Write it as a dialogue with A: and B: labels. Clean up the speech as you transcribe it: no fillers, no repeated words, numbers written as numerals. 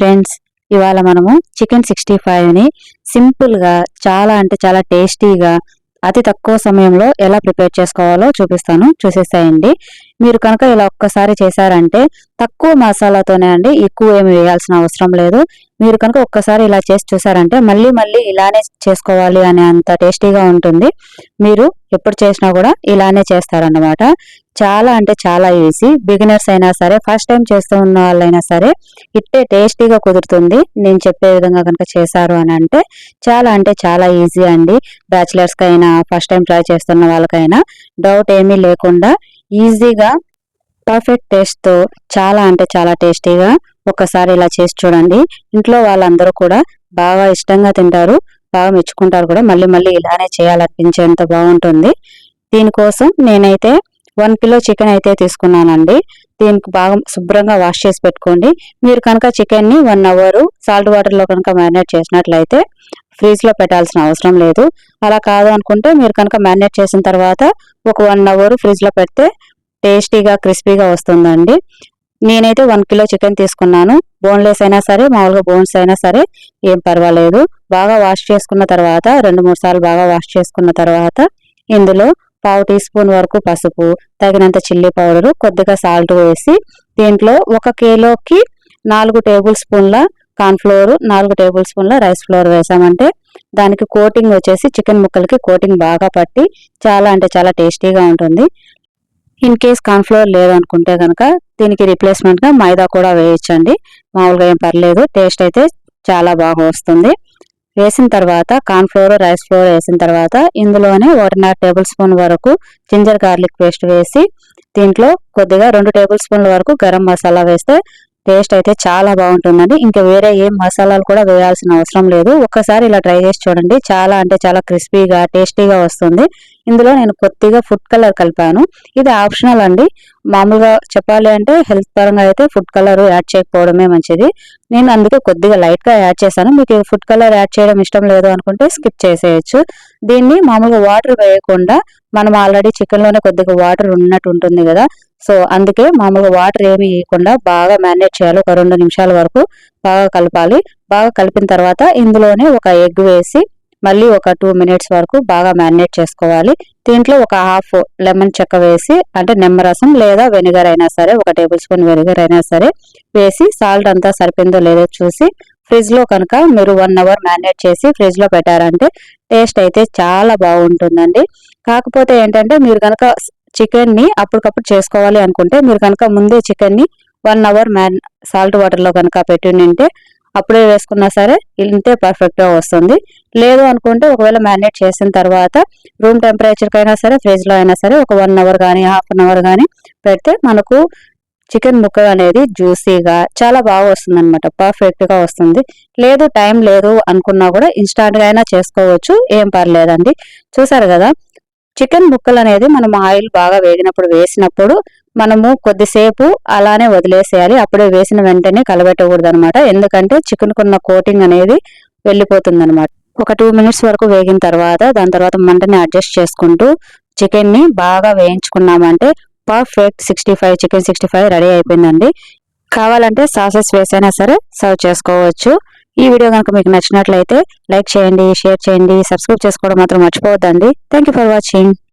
A: Friends, ఇవాళ మనము chicken 65ని సింపుల్గా చాలా అంటే చాలా టేస్టీగా అతి తక్కువ సమయంలో ఎలా ప్రిపేర్ చేసుకోవాలో చూపిస్తాను, చూసేసేయండి. మీరు కనుక ఇలా ఒక్కసారి చేశారంటే తక్కువ మసాలాతోనే అండి, ఎక్కువ ఏమి వేయాల్సిన అవసరం లేదు. మీరు కనుక ఒక్కసారి ఇలా చేసి చూసారంటే మళ్ళీ మళ్ళీ ఇలానే చేసుకోవాలి అనే అంత టేస్టీగా ఉంటుంది. మీరు ఎప్పుడు చేసినా కూడా ఇలానే చేస్తారన్నమాట. చాలా అంటే చాలా ఈజీ. బిగినర్స్ అయినా సరే, ఫస్ట్ టైం చేస్తూ ఉన్న వాళ్ళైనా సరే ఇట్టే టేస్టీగా కుదురుతుంది. నేను చెప్పే విధంగా కనుక చేశారు అని అంటే చాలా ఈజీ అండి. బ్యాచిలర్స్కైనా, ఫస్ట్ టైం ట్రై చేస్తున్న వాళ్ళకైనా డౌట్ ఏమీ లేకుండా ఈజీగా పర్ఫెక్ట్ టేస్ట్తో చాలా అంటే చాలా టేస్టీగా ఒక్కసారి ఇలా చేసి చూడండి. ఇంట్లో వాళ్ళందరూ కూడా బాగా ఇష్టంగా తింటారు, బాగా మెచ్చుకుంటారు కూడా. మళ్ళీ మళ్ళీ ఇలానే చేయాలనిపించేంత బాగుంటుంది. దీనికోసం నేనైతే 1 కిలో చికెన్ అయితే తీసుకున్నానండి. దీనికి బాగా శుభ్రంగా వాష్ చేసి పెట్టుకోండి. మీరు కనుక చికెన్ని 1 అవర్ సాల్ట్ వాటర్లో కనుక మ్యారినేట్ చేసినట్లయితే ఫ్రీజ్లో పెట్టాల్సిన అవసరం లేదు. అలా కాదు అనుకుంటే మీరు కనుక మ్యారినేట్ చేసిన తర్వాత ఒక 1 అవర్ ఫ్రిడ్జ్లో పెడితే టేస్టీగా క్రిస్పీగా వస్తుందండి. నేనైతే 1 కిలో చికెన్ తీసుకున్నాను. బోన్లెస్ అయినా సరే, మామూలుగా బోన్స్ అయినా సరే ఏం పర్వాలేదు. బాగా వాష్ చేసుకున్న తర్వాత 2-3 సార్లు బాగా వాష్ చేసుకున్న తర్వాత ఇందులో 1/2 టీ స్పూన్ వరకు పసుపు, తగినంత చిల్లీ పౌడరు, కొద్దిగా సాల్ట్ వేసి దీంట్లో 1 కిలోకి 4 టేబుల్ స్పూన్ల కార్న్ఫ్లోర్, 4 టేబుల్ స్పూన్ల రైస్ ఫ్లోర్ వేసామంటే దానికి కోటింగ్ వచ్చేసి చికెన్ ముక్కలకి కోటింగ్ బాగా పట్టి చాలా అంటే చాలా టేస్టీగా ఉంటుంది. ఇన్ కేస్ కార్న్ఫ్లోర్ లేదనుకుంటే కనుక దీనికి రిప్లేస్మెంట్గా మైదా కూడా వేయచ్చండి. మామూలుగా ఏం పర్లేదు, టేస్ట్ అయితే చాలా బాగా వస్తుంది. వేసిన తర్వాత కార్న్ఫ్లోర్, రైస్ ఫ్లోర్ వేసిన తర్వాత ఇందులోనే 1.5 టేబుల్ స్పూన్ వరకు జింజర్ గార్లిక్ పేస్ట్ వేసి దీంట్లో కొద్దిగా 2 టేబుల్ స్పూన్ల వరకు గరం మసాలా వేస్తే టేస్ట్ అయితే చాలా బాగుంటుందండి. ఇంకా వేరే ఏం మసాలాలు కూడా వేయాల్సిన అవసరం లేదు. ఒక్కసారి ఇలా ట్రై చేసి చూడండి. చాలా అంటే చాలా క్రిస్పీగా టేస్టీగా వస్తుంది. ఇందులో నేను కొద్దిగా ఫుడ్ కలర్ కలిపాను. ఇది ఆప్షనల్ అండి. మామూలుగా చెప్పాలి అంటే హెల్త్ పరంగా అయితే ఫుడ్ కలర్ యాడ్ చేయకపోవడమే మంచిది. నేను అందుకే కొద్దిగా లైట్గా యాడ్ చేశాను. మీకు ఫుడ్ కలర్ యాడ్ చేయడం ఇష్టం లేదు అనుకుంటే స్కిప్ చేసేయచ్చు. దీన్ని మామూలుగా వాటర్ వేయకుండా, మనం ఆల్రెడీ చికెన్లోనే కొద్దిగా వాటర్ ఉన్నట్టు ఉంటుంది కదా, సో అందుకే మామూలుగా వాటర్ ఏమి వేయకుండా బాగా మ్యారినేట్ చేయాలి. ఒక 2 నిమిషాల వరకు బాగా కలపాలి. బాగా కలిపిన తర్వాత ఇందులోనే ఒక ఎగ్ వేసి మళ్ళీ ఒక 2 మినిట్స్ వరకు బాగా మ్యారినేట్ చేసుకోవాలి. దీంట్లో ఒక హాఫ్ లెమన్ చెక్క వేసి, అంటే నిమ్మరసం లేదా వెనిగర్ అయినా సరే, 1 టేబుల్ స్పూన్ వెనిగర్ అయినా సరే వేసి సాల్ట్ అంతా సరిపోయిందో లేదో చూసి ఫ్రిడ్జ్లో కనుక మీరు 1 అవర్ మ్యారినేట్ చేసి ఫ్రిడ్జ్లో పెట్టారంటే టేస్ట్ అయితే చాలా బాగుంటుందండి. కాకపోతే ఏంటంటే మీరు కనుక చికెన్ని అప్పటికప్పుడు చేసుకోవాలి అనుకుంటే మీరు కనుక ముందే చికెన్ని 1 అవర్ సాల్ట్ వాటర్లో కనుక పెట్టి ఉంటే అప్పుడే వేసుకున్నా సరే ఇంతే పర్ఫెక్ట్గా వస్తుంది. లేదు అనుకుంటే ఒకవేళ మ్యారినేట్ చేసిన తర్వాత రూమ్ టెంపరేచర్కి అయినా సరే, ఫ్రిడ్జ్లో అయినా సరే ఒక 1 అవర్ కానీ, హాఫ్ అన్ అవర్ కానీ పెడితే మనకు చికెన్ ముక్క అనేది జ్యూసీగా చాలా బాగా వస్తుంది అనమాట. పర్ఫెక్ట్గా వస్తుంది. లేదు టైం లేదు అనుకున్నా కూడా ఇన్స్టాంట్గా అయినా చేసుకోవచ్చు, ఏం పర్లేదండి. చూసారు కదా, చికెన్ ముక్కలు అనేది మనం ఆయిల్ బాగా వేగినప్పుడు వేసినప్పుడు మనము కొద్దిసేపు అలానే వదిలేసేయాలి. అప్పుడే వేసిన వెంటనే కలబెట్టకూడదు అనమాట. ఎందుకంటే చికెన్కున్న కోటింగ్ అనేది వెళ్ళిపోతుంది అనమాట. ఒక 2 మినిట్స్ వరకు వేగిన తర్వాత దాని తర్వాత మంటని అడ్జస్ట్ చేసుకుంటూ చికెన్ని బాగా వేయించుకున్నామంటే పర్ఫెక్ట్ చికెన్ 65 రెడీ అయిపోయిందండి. కావాలంటే సాసెస్ వేసైనా సరే సర్వ్ చేసుకోవచ్చు. ఈ వీడియో కనుక మీకు నచ్చినట్లయితే లైక్ చేయండి, షేర్ చేయండి, సబ్స్క్రైబ్ చేసుకోవడం మాత్రం మర్చిపోవద్దండి. Thank you for watching.